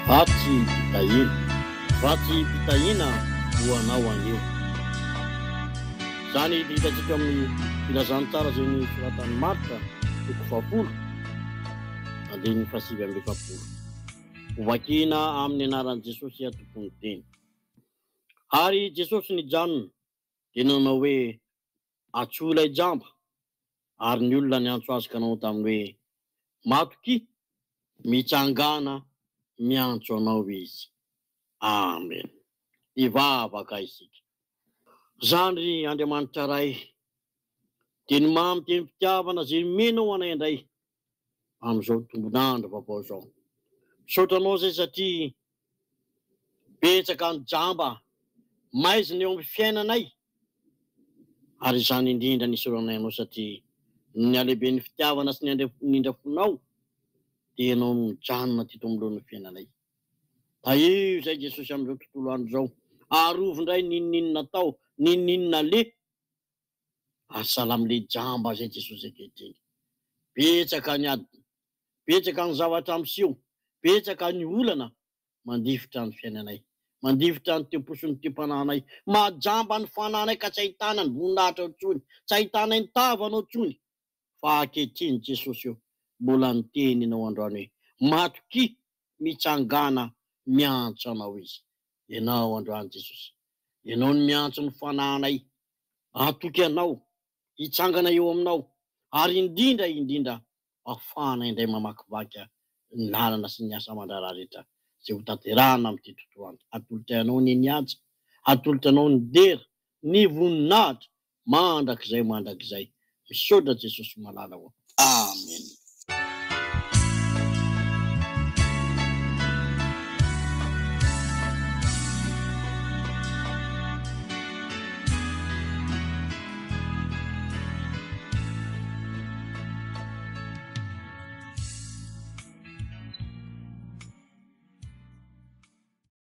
Vatsy mpitahina. Vatsy mpitahina ho anao anio. Zany hitantsika amin'ny filazany tsara izay ny soratan'ny Marika 10 andininy 7 hovakina amin'ny anaran'i Jesosy tompony teny. Ary Jesosy nijanona dia nanao hoe atsoa ilay jamba, ary ny olona niantso azy ka nanao taminy hoe matoki, mitsangana miantso anao izy. Amen. Ivavaka isika. Zandry Andriamanitra ray, dia ny mamy teny fitiavana izay menao anay indray amin'izao tombonandro vaovao izao. Misaotra anao izay satria betsaka ny jamba maizina eo amin'ny fiainanay, ary izany indrindra nisoranay anao satria ny alehibe ny fitiavana sy ny nindrafonao dia ianao mijanona ty tombolohany fiainanay. Da io izay Jesosy amin'izao tontolo andro izao, arovindray ninninona tao, ninninona le, asalamile jamba zay Jesosy ankehitriny. Betsaka ny adiny, betsaka ny zavatra miseho, betsaka ny olana mandifitra ny fiainanay, mandifitra ny temposo ny tem-panahinay, majamba ny fananay ka tsy ahitana ny voninahitra otsony, tsy ahitana ny tavana otsony. Fa ankehitriny Jesosy io mbola niteny ianao androany hoe matoki, mitsangana miantso anao izy. Ianao androany Jesosy, ianao ny miantso ny fanahinay, atoky anao, hitsangana eo aminao, ary indrindra afahana indray mamakivaky ny lalana sy ny asa aman-draharaha rehetra izay ho tanterahana amin'ity tontolo andro. Atolotra anao ny niaja, atolotra anao ny dera, ny voninahitra mandrakizay. Misaotra Jesosy malala ho. Amen.